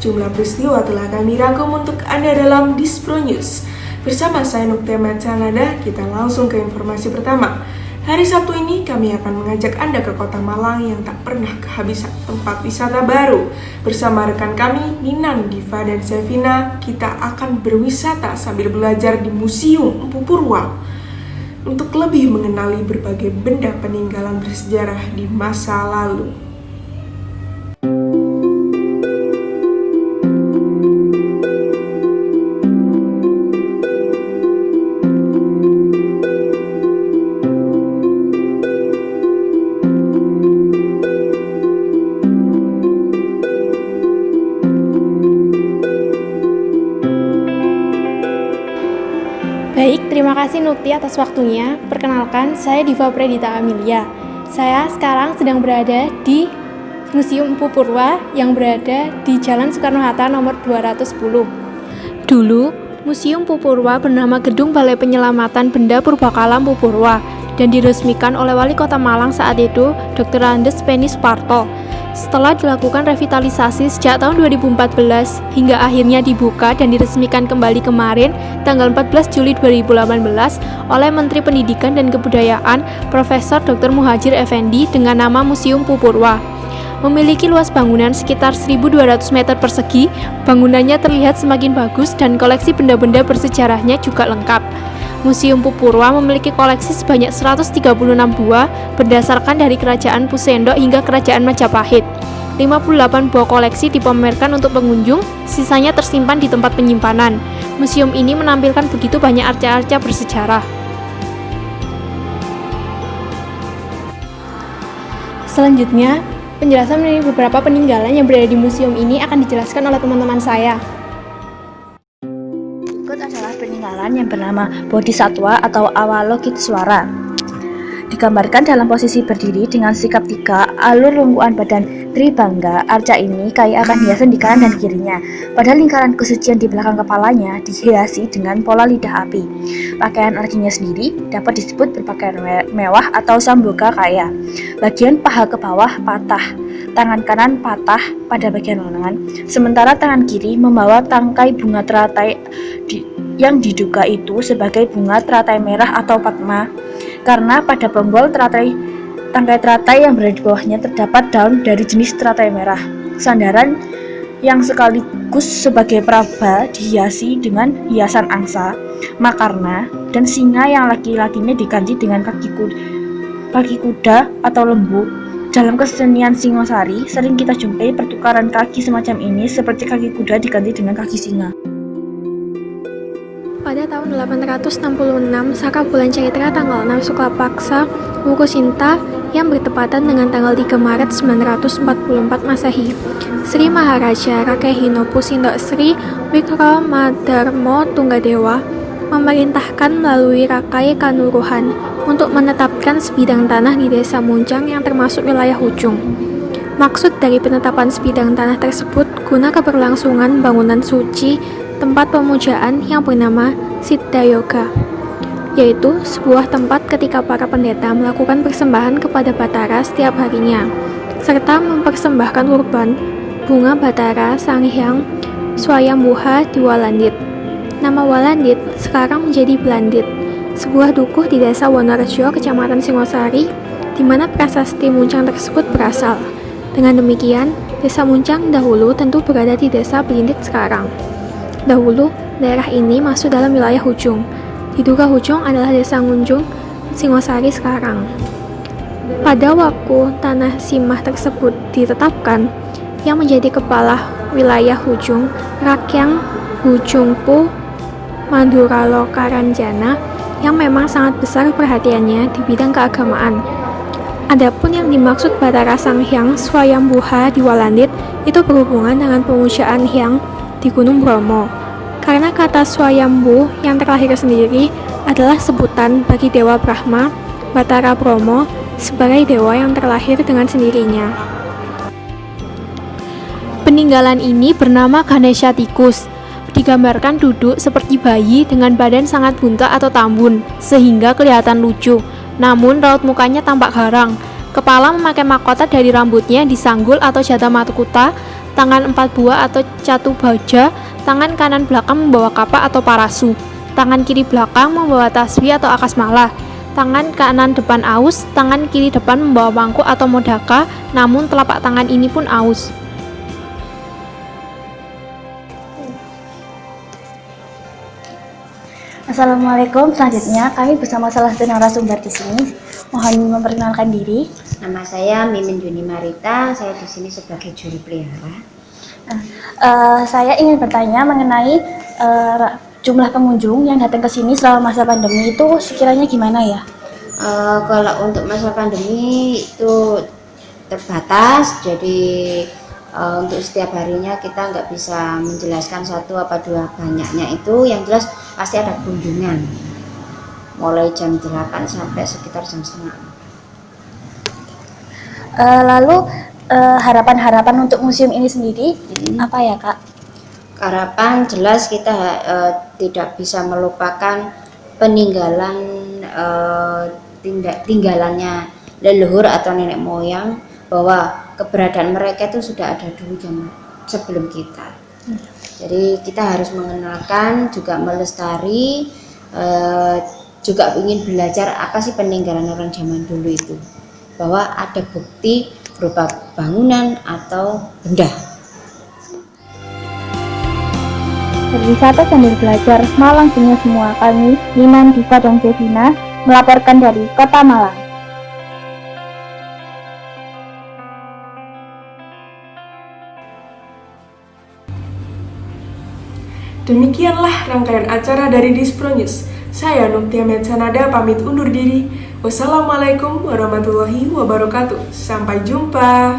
sejumlah peristiwa telah kami rangkum untuk Anda dalam Dispro News. Bersama saya Nuktia Canada, kita langsung ke informasi pertama. Hari Sabtu ini kami akan mengajak Anda ke Kota Malang yang tak pernah kehabisan tempat wisata baru. Bersama rekan kami, Ninan, Diva, dan Sevina, kita akan berwisata sambil belajar di Museum Empu Purwa untuk lebih mengenali berbagai benda peninggalan bersejarah di masa lalu. Baik, terima kasih Nukti atas waktunya. Perkenalkan, saya Diva Predita Amelia. Saya sekarang sedang berada di Museum Empu Purwa yang berada di Jalan Soekarno-Hatta nomor 210. Dulu, Museum Empu Purwa bernama Gedung Balai Penyelamatan Benda Purbakala Empu Purwa dan diresmikan oleh Wali Kota Malang saat itu, Dr. Andes Penny Suparto. Setelah dilakukan revitalisasi sejak tahun 2014 hingga akhirnya dibuka dan diresmikan kembali kemarin tanggal 14 Juli 2018 oleh Menteri Pendidikan dan Kebudayaan Profesor Dr. Muhadjir Effendi dengan nama Museum Empu Purwa. Memiliki luas bangunan sekitar 1.200 meter persegi, bangunannya terlihat semakin bagus dan koleksi benda-benda bersejarahnya juga lengkap. Museum Empu Purwa memiliki koleksi sebanyak 136 buah berdasarkan dari Kerajaan Pusendok hingga Kerajaan Majapahit. 58 buah koleksi dipamerkan untuk pengunjung, sisanya tersimpan di tempat penyimpanan. Museum ini menampilkan begitu banyak arca-arca bersejarah. Selanjutnya, penjelasan mengenai beberapa peninggalan yang berada di museum ini akan dijelaskan oleh teman-teman saya. Peninggalan yang bernama Bodhisatwa atau Avalokiteswara. Digambarkan dalam posisi berdiri dengan sikap tegak, alur lungkuan badan Tribangga. Arca ini kaya akan hiasan di kanan dan kirinya. Pada lingkaran kesucian di belakang kepalanya dihiasi dengan pola lidah api. Pakaian arcinya sendiri dapat disebut berpakaian mewah atau samboga kaya. Bagian paha ke bawah patah, tangan kanan patah pada bagian lengan, sementara tangan kiri membawa tangkai bunga teratai yang diduga itu sebagai bunga teratai merah atau padma, karena pada bonggol tangkai teratai yang berada di bawahnya terdapat daun dari jenis teratai merah. Sandaran yang sekaligus sebagai praba dihiasi dengan hiasan angsa, makarna, dan singa yang laki-lakinya diganti dengan kaki kuda atau lembu. Dalam kesenian Singosari sering kita jumpai pertukaran kaki semacam ini, seperti kaki kuda diganti dengan kaki singa. Pada tahun 866, Saka bulan Caitra tanggal 6 Sukla Paksa, Wukusinta yang bertepatan dengan tanggal 3 Maret 944 Masehi, Sri Maharaja Rakehinopu Sindok Sri Wikromadarmo Tunggadewa memerintahkan melalui Rakai Kanuruhan untuk menetapkan sebidang tanah di Desa Muncang yang termasuk wilayah Hujung. Maksud dari penetapan sebidang tanah tersebut guna keberlangsungan bangunan suci tempat pemujaan yang bernama Siddha Yoga, yaitu sebuah tempat ketika para pendeta melakukan persembahan kepada Batara setiap harinya, serta mempersembahkan kurban bunga Batara Sang Hyang Swayambhuha di Walandit. Nama Walandit sekarang menjadi Blandit, sebuah dukuh di desa Wonorejo, Kecamatan Singosari, di mana prasasti Muncang tersebut berasal. Dengan demikian, desa Muncang dahulu tentu berada di desa Blandit sekarang. Dahulu, daerah ini masuk dalam wilayah Hujung. Diduga Hujung adalah desa Ngunjung, Singosari sekarang. Pada waktu tanah Simah tersebut ditetapkan, yang menjadi kepala wilayah Hujung, Rakyang Hujungpu Maduralokaranjana, yang memang sangat besar perhatiannya di bidang keagamaan. Adapun yang dimaksud Batara Sang Hyang Swayambhuha di Walandit itu berhubungan dengan pemujaan Hyang di Gunung Bromo, karena kata Swayambhu yang terlahir sendiri adalah sebutan bagi Dewa Brahma, Batara Bromo, sebagai dewa yang terlahir dengan sendirinya. Peninggalan ini bernama Ganesha Tikus. Digambarkan duduk seperti bayi dengan badan sangat bunta atau tambun, sehingga kelihatan lucu. Namun raut mukanya tampak garang. Kepala memakai mahkota dari rambutnya disanggul atau jata matukuta. tangan 4 buah atau catu baja, tangan kanan belakang membawa kapak atau parasu, tangan kiri belakang membawa tasbih atau akasmalah, tangan kanan depan aus, tangan kiri depan membawa mangkuk atau modaka, namun telapak tangan ini pun aus. Assalamualaikum. Selanjutnya kami bersama salah satu narasumber di sini. Mohon memperkenalkan diri. Nama saya Mimin Juni Marita, saya di sini sebagai juru pelihara. Saya ingin bertanya mengenai jumlah pengunjung yang datang ke sini selama masa pandemi itu sekiranya gimana ya? Kalau untuk masa pandemi itu terbatas, jadi untuk setiap harinya kita nggak bisa menjelaskan satu apa dua banyaknya itu, yang jelas pasti ada kunjungan mulai jam 8 sampai sekitar jam 9. Lalu harapan-harapan untuk museum ini sendiri apa ya, Kak? Harapan jelas kita tidak bisa melupakan peninggalan tinggalannya leluhur atau nenek moyang, bahwa keberadaan mereka itu sudah ada dulu zaman sebelum kita. Jadi kita harus mengenalkan, juga melestari, juga ingin belajar apa sih peninggalan orang zaman dulu itu, bahwa ada bukti berupa bangunan atau benda. Berwisata sambil belajar, Malang punya semua. Kami, Liman, Diva, dan Devina, melaporkan dari Kota Malang. Demikianlah rangkaian acara dari Dispro News. Saya Nuktia Metsanada pamit undur diri. Wassalamualaikum warahmatullahi wabarakatuh. Sampai jumpa.